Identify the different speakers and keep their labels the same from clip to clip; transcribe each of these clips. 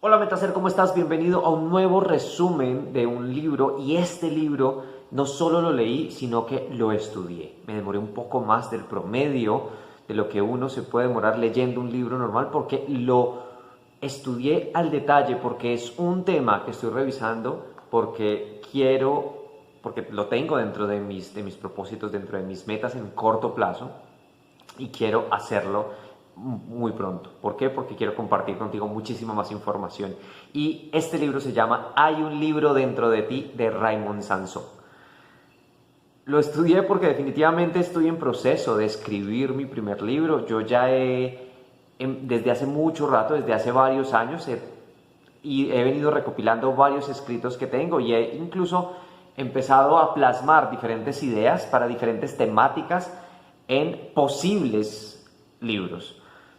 Speaker 1: Hola Metacer, ¿cómo estás? Bienvenido a un nuevo resumen de un libro y este libro no solo lo leí, sino que lo estudié. Me demoré un poco más del promedio de lo que uno se puede demorar leyendo un libro normal porque lo estudié al detalle, porque es un tema que estoy revisando, porque lo tengo dentro de mis propósitos, dentro de mis metas en corto plazo y quiero hacerlo muy pronto. ¿Por qué? Porque quiero compartir contigo muchísima más información. Y este libro se llama Hay un libro dentro de ti, de Raymond Sansó. Lo estudié porque definitivamente estoy en proceso de escribir mi primer libro. Yo ya desde hace mucho rato, desde hace varios años, he venido recopilando varios escritos que tengo y he incluso empezado a plasmar diferentes ideas para diferentes temáticas en posibles libros.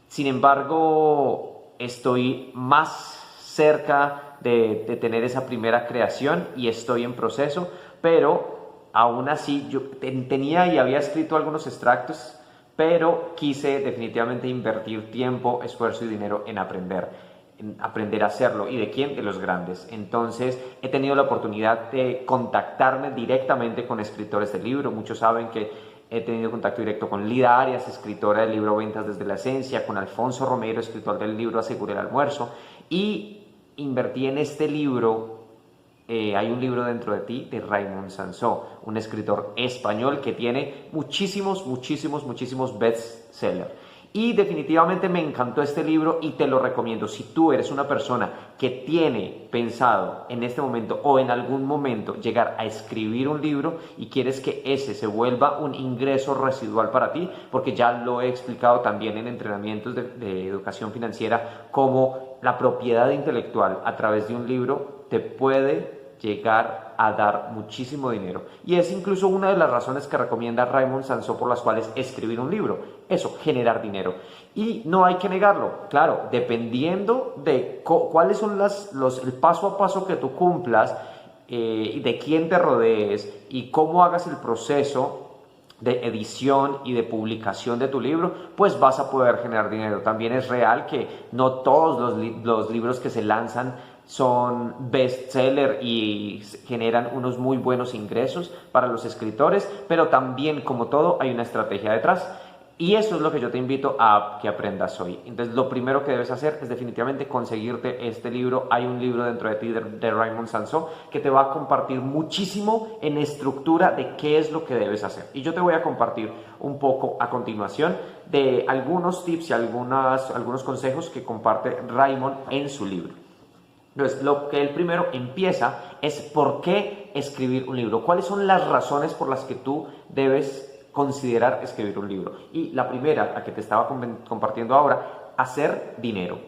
Speaker 1: Sin embargo, estoy más cerca de tener esa primera creación y estoy en proceso, pero aún así yo tenía y había escrito algunos extractos, pero quise definitivamente invertir tiempo, esfuerzo y dinero en aprender a hacerlo. ¿Y de quién? De los grandes. Entonces he tenido la oportunidad de contactarme directamente con escritores del libro. Muchos saben que he tenido contacto directo con Lida Arias, escritora del libro Ventas desde la Esencia, con Alfonso Romero, escritor del libro Asegure el Almuerzo, y invertí en este libro. Hay un libro dentro de ti, de Raymond Sansó, un escritor español que tiene muchísimos bestsellers. Y definitivamente me encantó este libro y te lo recomiendo. Si tú eres una persona que tiene pensado en este momento o en algún momento llegar a escribir un libro y quieres que ese se vuelva un ingreso residual para ti, porque ya lo he explicado también en entrenamientos de educación financiera, como la propiedad intelectual a través de un libro te puede llegar a dar muchísimo dinero. Y es incluso una de las razones que recomienda Raymond Sansó por las cuales escribir un libro. Eso, generar dinero. Y no hay que negarlo. Claro, dependiendo de cuáles son el paso a paso que tú cumplas, de quién te rodees y cómo hagas el proceso de edición y de publicación de tu libro, pues vas a poder generar dinero. También es real que no todos los libros que se lanzan son bestseller y generan unos muy buenos ingresos para los escritores, pero también, como todo, hay una estrategia detrás. Y eso es lo que yo te invito a que aprendas hoy. Entonces, lo primero que debes hacer es definitivamente conseguirte este libro. Hay un libro dentro de ti de Raymond Sansó que te va a compartir muchísimo en estructura de qué es lo que debes hacer. Y yo te voy a compartir un poco a continuación de algunos tips y algunos consejos que comparte Raymond en su libro. Entonces, lo que él primero empieza es por qué escribir un libro. ¿Cuáles son las razones por las que tú debes considerar escribir un libro? Y la primera, la que te estaba compartiendo ahora, hacer dinero.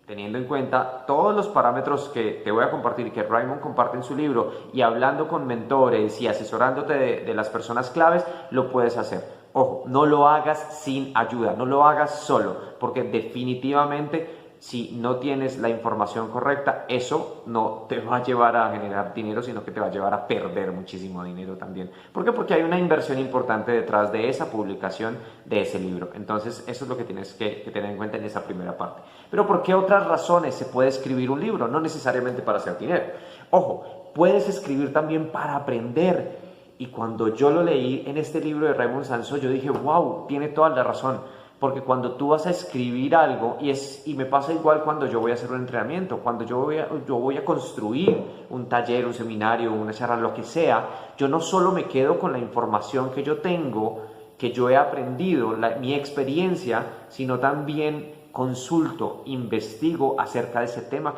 Speaker 1: Teniendo en cuenta todos los parámetros que te voy a compartir, que Raymond comparte en su libro, y hablando con mentores y asesorándote de las personas claves, lo puedes hacer. Ojo, no lo hagas sin ayuda, no lo hagas solo, porque definitivamente si no tienes la información correcta, eso no te va a llevar a generar dinero, sino que te va a llevar a perder muchísimo dinero también. ¿Por qué? Porque hay una inversión importante detrás de esa publicación de ese libro. Entonces, eso es lo que tienes que tener en cuenta en esa primera parte. Pero ¿por qué otras razones se puede escribir un libro? No necesariamente para hacer dinero. Ojo, puedes escribir también para aprender. Y cuando yo lo leí en este libro de Raymond Sansó, yo dije, wow, tiene toda la razón. Porque cuando tú vas a escribir algo, y me pasa igual cuando yo voy a hacer un entrenamiento, cuando yo voy a construir un taller, un seminario, una charla, lo que sea, yo no solo me quedo con la información que yo tengo, que yo he aprendido, mi experiencia, sino también consulto, investigo acerca de ese tema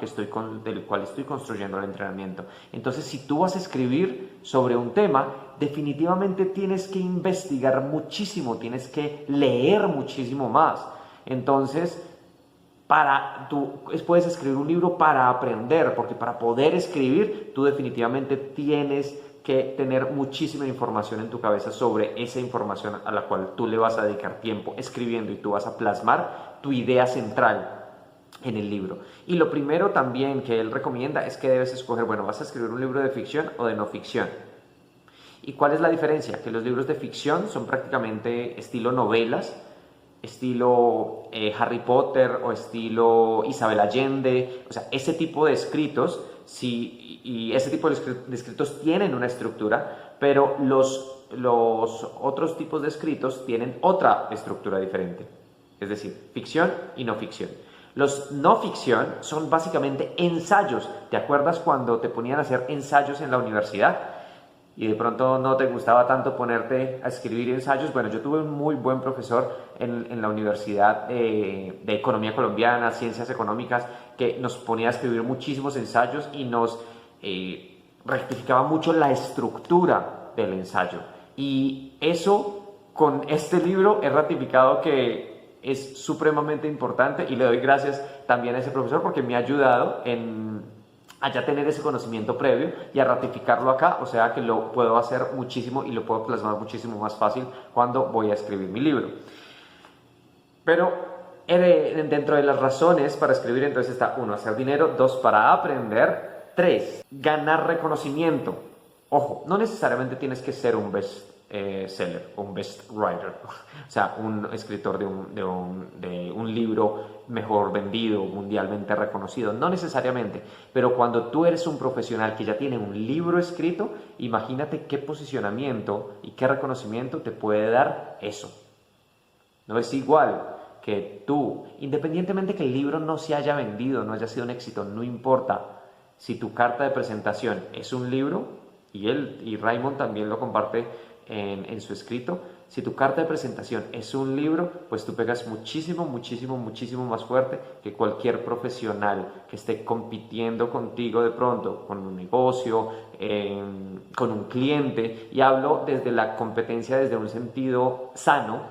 Speaker 1: del cual estoy construyendo el entrenamiento. Entonces, si tú vas a escribir sobre un tema, definitivamente tienes que investigar muchísimo, tienes que leer muchísimo más. Entonces, tú puedes escribir un libro para aprender, porque para poder escribir, tú definitivamente tienes que tener muchísima información en tu cabeza sobre esa información a la cual tú le vas a dedicar tiempo escribiendo y tú vas a plasmar tu idea central en el libro. Y lo primero también que él recomienda es que debes escoger, bueno, ¿vas a escribir un libro de ficción o de no ficción? ¿Y cuál es la diferencia? Que los libros de ficción son prácticamente estilo novelas, estilo Harry Potter o estilo Isabel Allende, o sea, ese tipo de escritos, sí, y ese tipo de escritos tienen una estructura, pero los otros tipos de escritos tienen otra estructura diferente, es decir, ficción y no ficción. Los no ficción son básicamente ensayos. ¿Te acuerdas cuando te ponían a hacer ensayos en la universidad? Y de pronto no te gustaba tanto ponerte a escribir ensayos. Bueno, yo tuve un muy buen profesor en la Universidad de Economía Colombiana, Ciencias Económicas, que nos ponía a escribir muchísimos ensayos y nos rectificaba mucho la estructura del ensayo. Y eso, con este libro, he ratificado que es supremamente importante y le doy gracias también a ese profesor porque me ha ayudado a ya tener ese conocimiento previo y a ratificarlo acá, o sea que lo puedo hacer muchísimo y lo puedo plasmar muchísimo más fácil cuando voy a escribir mi libro. Pero dentro de las razones para escribir, entonces está 1, hacer dinero, 2, para aprender, 3, ganar reconocimiento. Ojo, no necesariamente tienes que ser un seller o un best writer, o sea, un escritor de un libro mejor vendido, mundialmente reconocido, no necesariamente, pero cuando tú eres un profesional que ya tiene un libro escrito, imagínate qué posicionamiento y qué reconocimiento te puede dar eso. No es igual que tú, independientemente que el libro no se haya vendido, no haya sido un éxito, no importa, si tu carta de presentación es un libro, y Raymond también lo comparte en su escrito, si tu carta de presentación es un libro, pues tú pegas muchísimo, muchísimo, muchísimo más fuerte que cualquier profesional que esté compitiendo contigo de pronto, con un negocio, con un cliente, y hablo desde la competencia, desde un sentido sano,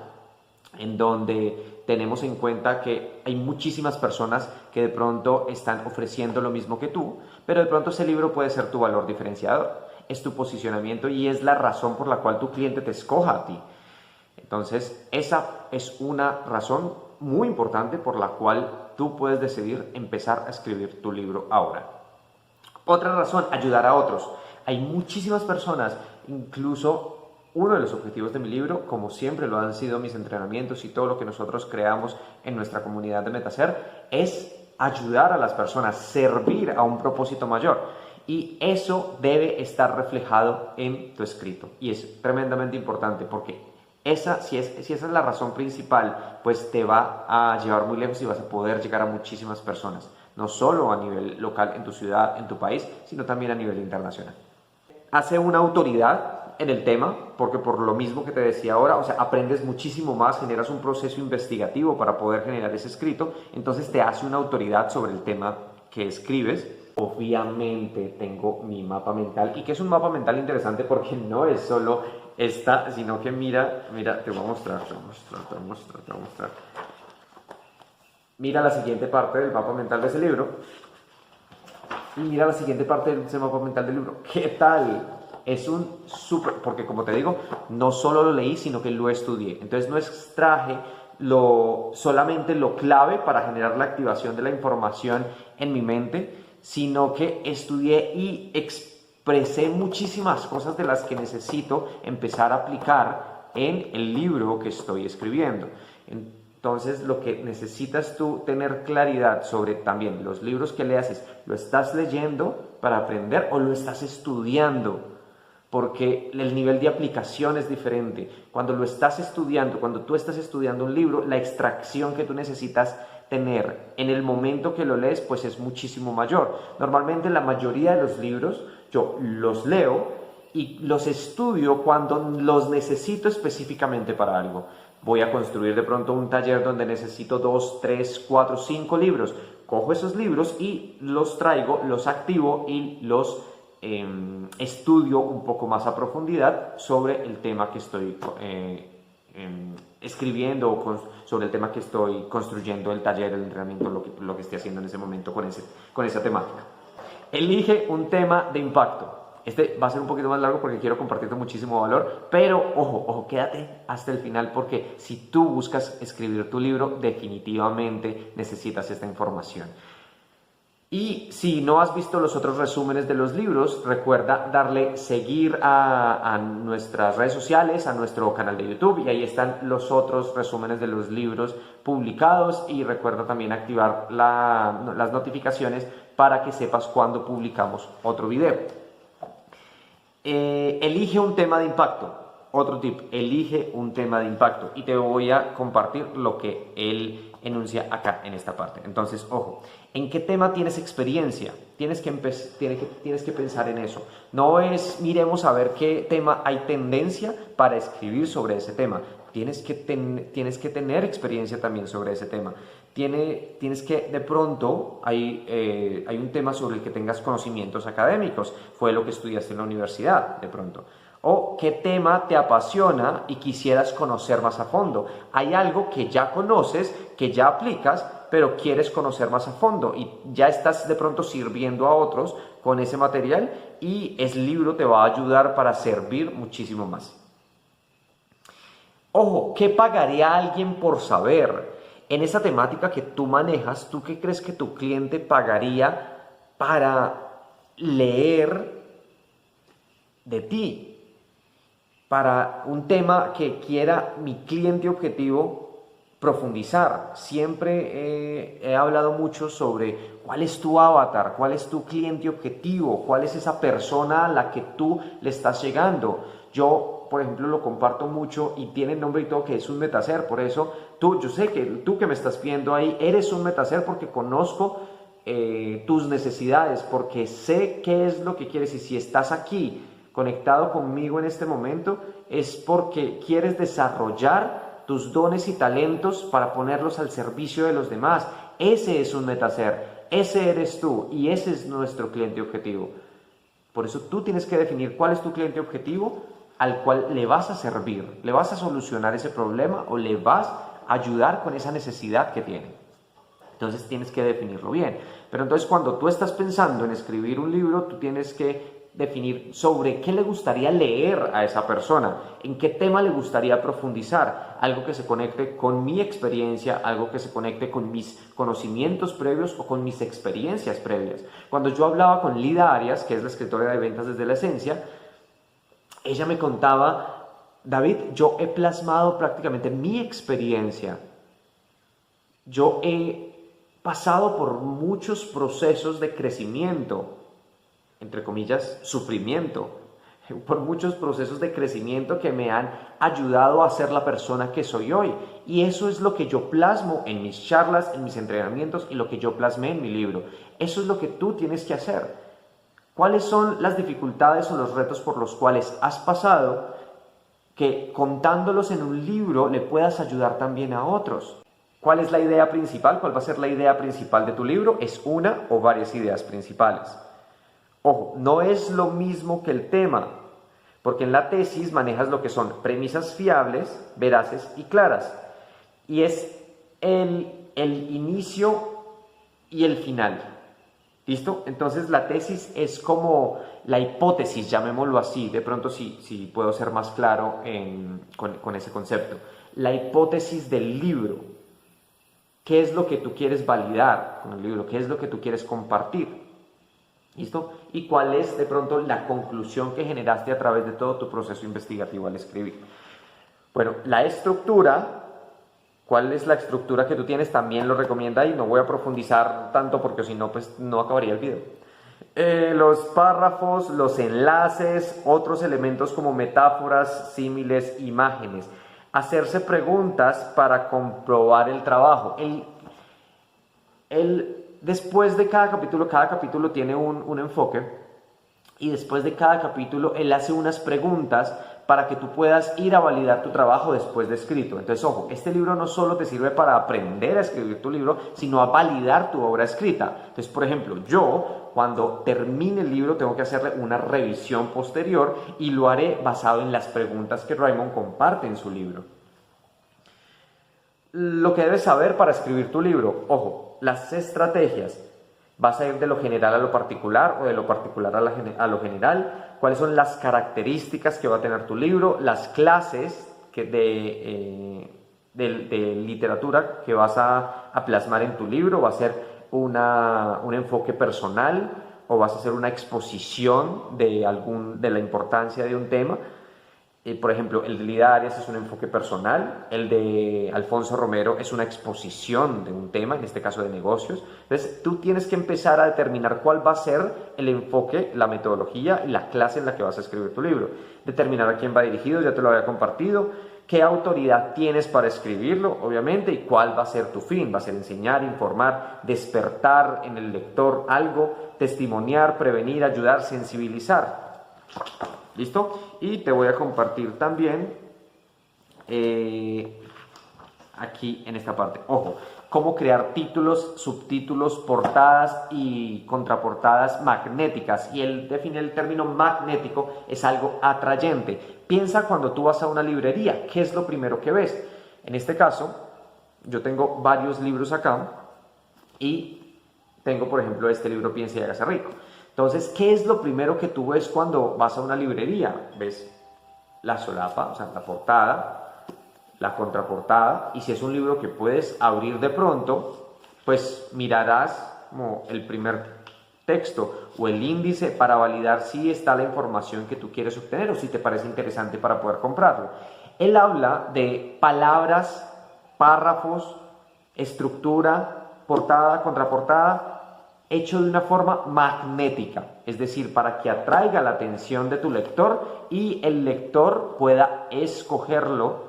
Speaker 1: en donde tenemos en cuenta que hay muchísimas personas que de pronto están ofreciendo lo mismo que tú, pero de pronto ese libro puede ser tu valor diferenciador, es tu posicionamiento y es la razón por la cual tu cliente te escoja a ti. Entonces, esa es una razón muy importante por la cual tú puedes decidir empezar a escribir tu libro ahora. Otra razón, ayudar a otros. Hay muchísimas personas, incluso uno de los objetivos de mi libro, como siempre lo han sido mis entrenamientos y todo lo que nosotros creamos en nuestra comunidad de Metacer, es ayudar a las personas, servir a un propósito mayor. Y eso debe estar reflejado en tu escrito. Y es tremendamente importante porque si esa es la razón principal, pues te va a llevar muy lejos y vas a poder llegar a muchísimas personas. No solo a nivel local en tu ciudad, en tu país, sino también a nivel internacional. Hace una autoridad en el tema, porque por lo mismo que te decía ahora, o sea, aprendes muchísimo más, generas un proceso investigativo para poder generar ese escrito, entonces te hace una autoridad sobre el tema que escribes. Obviamente tengo mi mapa mental, y que es un mapa mental interesante porque no es solo esta, sino que mira, te voy a mostrar. Mira la siguiente parte del mapa mental de ese libro y mira la siguiente parte de ese mapa mental del libro. ¿Qué tal? Es un súper, porque como te digo, no solo lo leí, sino que lo estudié. Entonces no extraje solamente lo clave para generar la activación de la información en mi mente, sino que estudié y expresé muchísimas cosas de las que necesito empezar a aplicar en el libro que estoy escribiendo. Entonces, lo que necesitas tú tener claridad sobre también los libros que leas es, ¿lo estás leyendo para aprender o lo estás estudiando? Porque el nivel de aplicación es diferente. Cuando lo estás estudiando, cuando tú estás estudiando un libro, la extracción que tú necesitas tener en el momento que lo lees, pues es muchísimo mayor. Normalmente la mayoría de los libros yo los leo y los estudio cuando los necesito específicamente para algo. Voy a construir de pronto un taller donde necesito 2, 3, 4, 5 libros. Cojo esos libros y los traigo, los activo y los estudio un poco más a profundidad sobre el tema que estoy escribiendo o sobre el tema que estoy construyendo, el taller, el entrenamiento, lo que esté haciendo en ese momento con esa temática. Elige un tema de impacto. Este va a ser un poquito más largo porque quiero compartirte muchísimo valor, pero ojo, quédate hasta el final porque si tú buscas escribir tu libro, definitivamente necesitas esta información. Y si no has visto los otros resúmenes de los libros, recuerda darle seguir a nuestras redes sociales, a nuestro canal de YouTube, y ahí están los otros resúmenes de los libros publicados, y recuerda también activar las notificaciones para que sepas cuando publicamos otro video. Elige un tema de impacto. Otro tip, elige un tema de impacto, y te voy a compartir lo que él enuncia acá en esta parte. Entonces, ojo, ¿en qué tema tienes experiencia? Tienes que pensar en eso. No es, miremos a ver qué tema hay tendencia para escribir sobre ese tema. Tienes que tener experiencia también sobre ese tema. Tienes que, de pronto, hay un tema sobre el que tengas conocimientos académicos. Fue lo que estudiaste en la universidad, de pronto. O qué tema te apasiona y quisieras conocer más a fondo. Hay algo que ya conoces, que ya aplicas, pero quieres conocer más a fondo y ya estás de pronto sirviendo a otros con ese material, y ese libro te va a ayudar para servir muchísimo más. Ojo, ¿qué pagaría alguien por saber? En esa temática que tú manejas, ¿tú qué crees que tu cliente pagaría para leer de ti? Para un tema que quiera mi cliente objetivo profundizar. Siempre he hablado mucho sobre cuál es tu avatar, cuál es tu cliente objetivo, cuál es esa persona a la que tú le estás llegando. Yo, por ejemplo, lo comparto mucho y tiene nombre y todo, que es un metaser. Por eso yo sé que tú que me estás viendo ahí eres un metaser, porque conozco tus necesidades, porque sé qué es lo que quieres, y si estás aquí conectado conmigo en este momento es porque quieres desarrollar tus dones y talentos para ponerlos al servicio de los demás. Ese es un metaser, ese eres tú, y ese es nuestro cliente objetivo. Por eso tú tienes que definir cuál es tu cliente objetivo al cual le vas a servir, le vas a solucionar ese problema o le vas a ayudar con esa necesidad que tiene. Entonces tienes que definirlo bien. Pero entonces, cuando tú estás pensando en escribir un libro, tú tienes que definir sobre qué le gustaría leer a esa persona, en qué tema le gustaría profundizar, algo que se conecte con mi experiencia, algo que se conecte con mis conocimientos previos o con mis experiencias previas. Cuando yo hablaba con Lida Arias, que es la escritora de Ventas desde la Esencia, ella me contaba: David, yo he plasmado prácticamente mi experiencia. Yo he pasado por muchos procesos de crecimiento, entre comillas, sufrimiento, por muchos procesos de crecimiento que me han ayudado a ser la persona que soy hoy. Y eso es lo que yo plasmo en mis charlas, en mis entrenamientos, y lo que yo plasmé en mi libro. Eso es lo que tú tienes que hacer. ¿Cuáles son las dificultades o los retos por los cuales has pasado, que contándolos en un libro le puedas ayudar también a otros? ¿Cuál es la idea principal? ¿Cuál va a ser la idea principal de tu libro? ¿Es una o varias ideas principales? Ojo, no es lo mismo que el tema, porque en la tesis manejas lo que son premisas fiables, veraces y claras. Y es el inicio y el final. ¿Listo? Entonces la tesis es como la hipótesis, llamémoslo así. De pronto sí puedo ser más claro con ese concepto. La hipótesis del libro. ¿Qué es lo que tú quieres validar con el libro? ¿Qué es lo que tú quieres compartir? ¿Listo? ¿Y cuál es de pronto la conclusión que generaste a través de todo tu proceso investigativo al escribir? Bueno, la estructura, ¿cuál es la estructura que tú tienes? También lo recomienda, y no voy a profundizar tanto porque si no, pues no acabaría el video. Los párrafos, los enlaces, otros elementos como metáforas, símiles, imágenes. Hacerse preguntas para comprobar el trabajo. Después de cada capítulo tiene un enfoque, y después de cada capítulo él hace unas preguntas para que tú puedas ir a validar tu trabajo después de escrito. Entonces, ojo, este libro no solo te sirve para aprender a escribir tu libro, sino a validar tu obra escrita. Entonces, por ejemplo, yo cuando termine el libro tengo que hacerle una revisión posterior, y lo haré basado en las preguntas que Raymond comparte en su libro. Lo que debes saber para escribir tu libro, ojo, las estrategias. ¿Vas a ir de lo general a lo particular o de lo particular a lo general? ¿Cuáles son las características que va a tener tu libro? Las clases de literatura que vas a plasmar en tu libro. ¿Va a ser un enfoque personal o vas a hacer una exposición de la importancia de un tema. Por ejemplo, el de Lida Arias es un enfoque personal, el de Alfonso Romero es una exposición de un tema, en este caso de negocios. Entonces, tú tienes que empezar a determinar cuál va a ser el enfoque, la metodología y la clase en la que vas a escribir tu libro. Determinar a quién va dirigido, ya te lo había compartido. ¿Qué autoridad tienes para escribirlo? Obviamente, y cuál va a ser tu fin. ¿Va a ser enseñar, informar, despertar en el lector algo, testimoniar, prevenir, ayudar, sensibilizar? ¿Listo? Y te voy a compartir también aquí en esta parte. Ojo, cómo crear títulos, subtítulos, portadas y contraportadas magnéticas. Y él define el término magnético, es algo atrayente. Piensa cuando tú vas a una librería, ¿qué es lo primero que ves? En este caso, yo tengo varios libros acá y tengo, por ejemplo, este libro Piensa y hágase rico. Entonces, ¿qué es lo primero que tú ves cuando vas a una librería? Ves la solapa, o sea, la portada, la contraportada, y si es un libro que puedes abrir de pronto, pues mirarás como el primer texto o el índice para validar si está la información que tú quieres obtener o si te parece interesante para poder comprarlo. Él habla de palabras, párrafos, estructura, portada, contraportada, hecho de una forma magnética, es decir, para que atraiga la atención de tu lector y el lector pueda escogerlo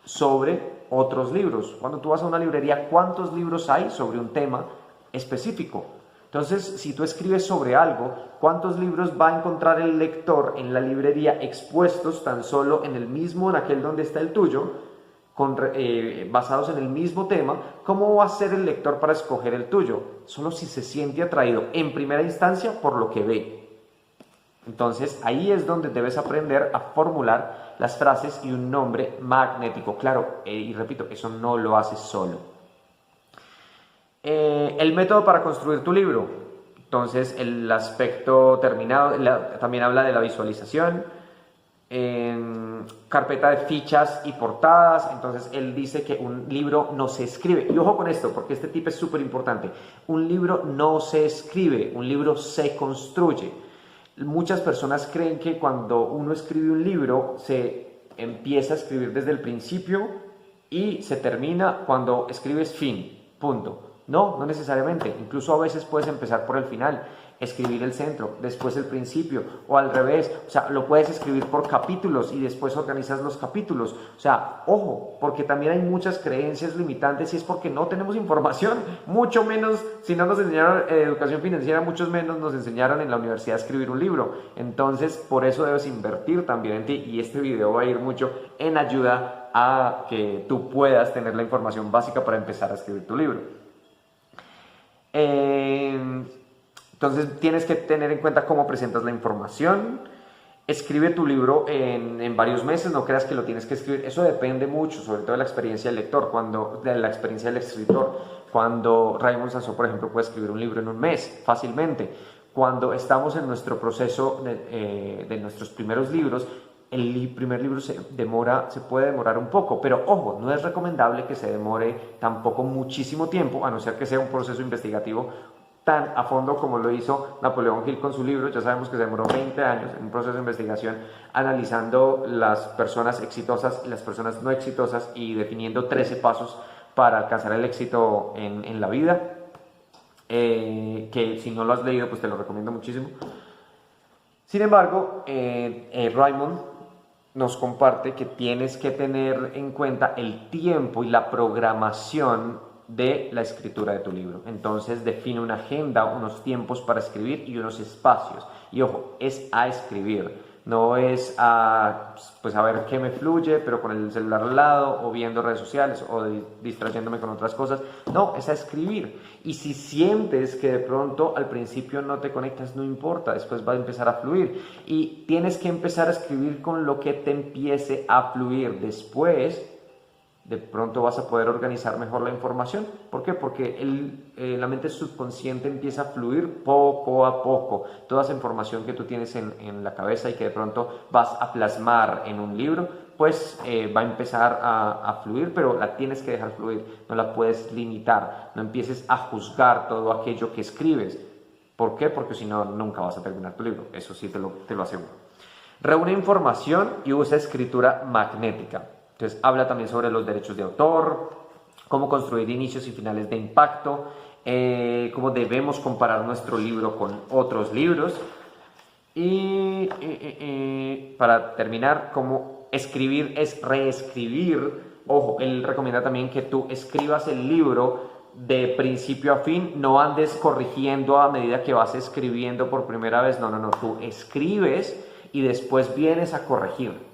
Speaker 1: sobre otros libros. Cuando tú vas a una librería, ¿cuántos libros hay sobre un tema específico? Entonces, si tú escribes sobre algo, ¿cuántos libros va a encontrar el lector en la librería expuestos tan solo en el mismo, en aquel donde está el tuyo? Basados en el mismo tema, ¿cómo va a ser el lector para escoger el tuyo? Solo si se siente atraído en primera instancia por lo que ve. Entonces ahí es donde debes aprender a formular las frases y un nombre magnético. Claro, y repito, eso no lo haces solo. El método para construir tu libro. Entonces el aspecto terminado, también habla de la visualización. Carpeta de fichas y portadas. Entonces él dice que un libro no se escribe, y ojo con esto porque este tip es súper importante, un libro no se escribe, un libro se construye. Muchas personas creen que cuando uno escribe un libro se empieza a escribir desde el principio y se termina cuando escribes fin, punto. No, no necesariamente, incluso a veces puedes empezar por el final, escribir el centro, después el principio, o al revés. O sea, lo puedes escribir por capítulos y después organizas los capítulos. O sea, ojo, porque también hay muchas creencias limitantes y es porque no tenemos información, mucho menos, si no nos enseñaron educación financiera, mucho menos nos enseñaron en la universidad a escribir un libro. Entonces, por eso debes invertir también en ti, y este video va a ir mucho en ayuda a que tú puedas tener la información básica para empezar a escribir tu libro. Entonces tienes que tener en cuenta cómo presentas la información. Escribe tu libro en varios meses, no creas que lo tienes que escribir. Eso depende mucho, sobre todo de la experiencia del lector, de la experiencia del escritor. Cuando Raymond Sansó, por ejemplo, puede escribir un libro en un mes, fácilmente. Cuando estamos en nuestro proceso de nuestros primeros libros, el primer libro se puede demorar un poco, pero ojo, no es recomendable que se demore tampoco muchísimo tiempo, a no ser que sea un proceso investigativo tan a fondo como lo hizo Napoleón Hill con su libro. Ya sabemos que se demoró 20 años en un proceso de investigación analizando las personas exitosas y las personas no exitosas y definiendo 13 pasos para alcanzar el éxito en la vida, que si no lo has leído pues te lo recomiendo muchísimo. Sin embargo, Raymond nos comparte que tienes que tener en cuenta el tiempo y la programación de la escritura de tu libro. Entonces define una agenda, unos tiempos para escribir y unos espacios. Y ojo, es a escribir, no es a ver qué me fluye, pero con el celular al lado o viendo redes sociales o distrayéndome con otras cosas. No, es a escribir. Y si sientes que de pronto al principio no te conectas, no importa, después va a empezar a fluir. Y tienes que empezar a escribir con lo que te empiece a fluir. Después de pronto vas a poder organizar mejor la información. ¿Por qué? Porque la mente subconsciente empieza a fluir poco a poco. Toda esa información que tú tienes en la cabeza y que de pronto vas a plasmar en un libro, pues va a empezar a fluir, pero la tienes que dejar fluir, no la puedes limitar, no empieces a juzgar todo aquello que escribes. ¿Por qué? Porque si no, nunca vas a terminar tu libro, eso sí te lo aseguro. Reúne información y usa escritura magnética. Entonces habla también sobre los derechos de autor, cómo construir inicios y finales de impacto, cómo debemos comparar nuestro libro con otros libros. Y para terminar, cómo escribir es reescribir. Ojo, él recomienda también que tú escribas el libro de principio a fin, no andes corrigiendo a medida que vas escribiendo por primera vez. No, tú escribes y después vienes a corregir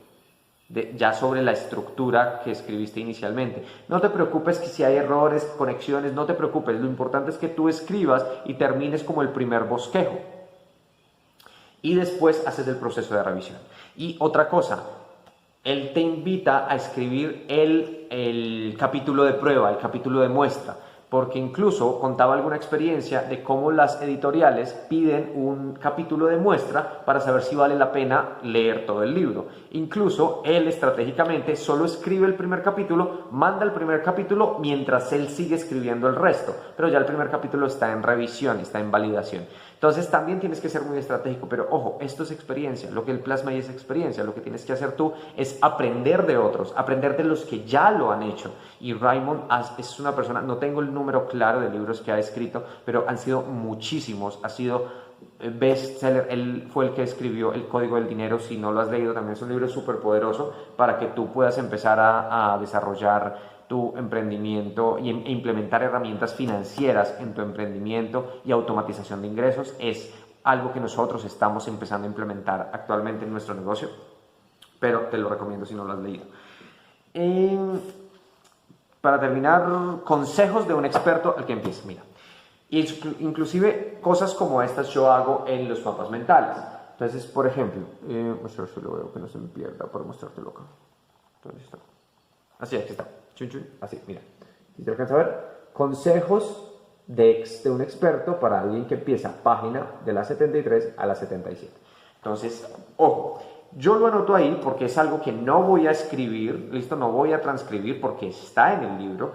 Speaker 1: ya sobre la estructura que escribiste inicialmente. No te preocupes que si hay errores, conexiones, no te preocupes, lo importante es que tú escribas y termines como el primer bosquejo. Y después haces el proceso de revisión. Y otra cosa, él te invita a escribir el capítulo de prueba, el capítulo de muestra, porque incluso contaba alguna experiencia de cómo las editoriales piden un capítulo de muestra para saber si vale la pena leer todo el libro. Incluso él estratégicamente solo escribe el primer capítulo, manda el primer capítulo mientras él sigue escribiendo el resto, pero ya el primer capítulo está en revisión, está en validación. Entonces también tienes que ser muy estratégico, pero ojo, esto es experiencia, lo que él plasma ahí es experiencia, lo que tienes que hacer tú es aprender de otros, aprender de los que ya lo han hecho. Y Raymond es una persona, no tengo el número claro de libros que ha escrito, pero han sido muchísimos, ha sido bestseller, él fue el que escribió El Código del Dinero. Si no lo has leído, también es un libro súper poderoso para que tú puedas empezar a desarrollar tu emprendimiento e implementar herramientas financieras en tu emprendimiento y automatización de ingresos. Es algo que nosotros estamos empezando a implementar actualmente en nuestro negocio, pero te lo recomiendo si no lo has leído. Para terminar, consejos de un experto al que empieza. Mira, inclusive cosas como estas yo hago en los mapas mentales. Entonces, por ejemplo, si lo veo que no se me pierda para mostrártelo acá. ¿Dónde está? Así, aquí está. Así, mira. Si te alcanza a ver, consejos de un experto para alguien que empieza página de la 73 a la 77. Entonces, ojo, yo lo anoto ahí porque es algo que no voy a escribir, listo, no voy a transcribir porque está en el libro.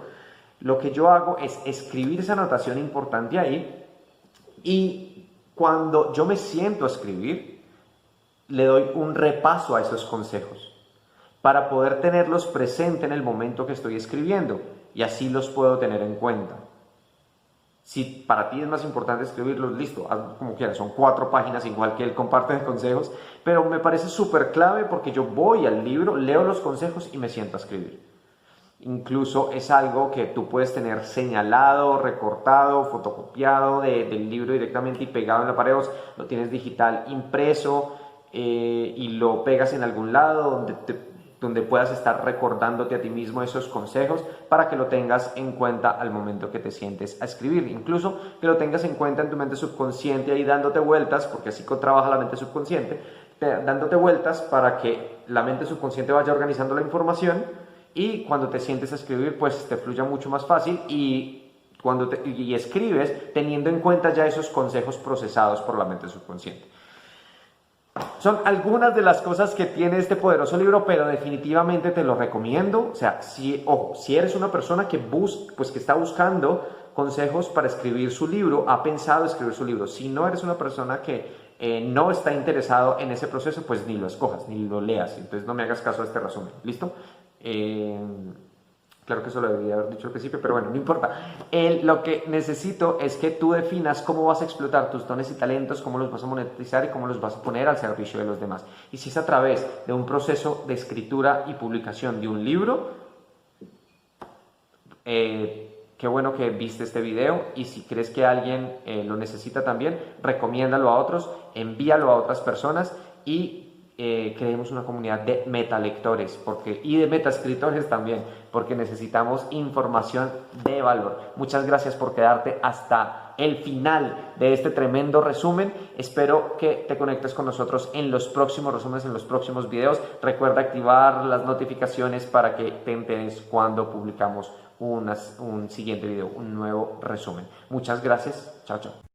Speaker 1: Lo que yo hago es escribir esa anotación importante ahí y cuando yo me siento a escribir, le doy un repaso a esos consejos para poder tenerlos presentes en el momento que estoy escribiendo y así los puedo tener en cuenta. Si para ti es más importante escribirlos, listo, hazlo como quieras, son 4 páginas igual que él comparte de consejos, pero me parece súper clave porque yo voy al libro, leo los consejos y me siento a escribir. Incluso es algo que tú puedes tener señalado, recortado, fotocopiado del libro directamente y pegado en la pared, lo tienes digital impreso y lo pegas en algún lado donde puedas estar recordándote a ti mismo esos consejos para que lo tengas en cuenta al momento que te sientes a escribir. Incluso que lo tengas en cuenta en tu mente subconsciente ahí dándote vueltas, porque así trabaja la mente subconsciente, dándote vueltas para que la mente subconsciente vaya organizando la información y cuando te sientes a escribir pues te fluya mucho más fácil y escribes teniendo en cuenta ya esos consejos procesados por la mente subconsciente. Son algunas de las cosas que tiene este poderoso libro, pero definitivamente te lo recomiendo. O sea, si eres una persona que está buscando consejos para escribir su libro, ha pensado escribir su libro. Si no eres una persona que no está interesado en ese proceso, pues ni lo escojas, ni lo leas. Entonces no me hagas caso a este resumen. ¿Listo? Claro que eso lo debería haber dicho al principio, pero bueno, no importa. Lo que necesito es que tú definas cómo vas a explotar tus dones y talentos, cómo los vas a monetizar y cómo los vas a poner al servicio de los demás. Y si es a través de un proceso de escritura y publicación de un libro, qué bueno que viste este video y si crees que alguien lo necesita también, recomiéndalo a otros, envíalo a otras personas y creemos una comunidad de metalectores y de metaescritores también, porque necesitamos información de valor. Muchas gracias por quedarte hasta el final de este tremendo resumen. Espero que te conectes con nosotros en los próximos resúmenes, en los próximos videos. Recuerda activar las notificaciones para que te enteres cuando publicamos un siguiente video, un nuevo resumen. Muchas gracias. Chao, chao.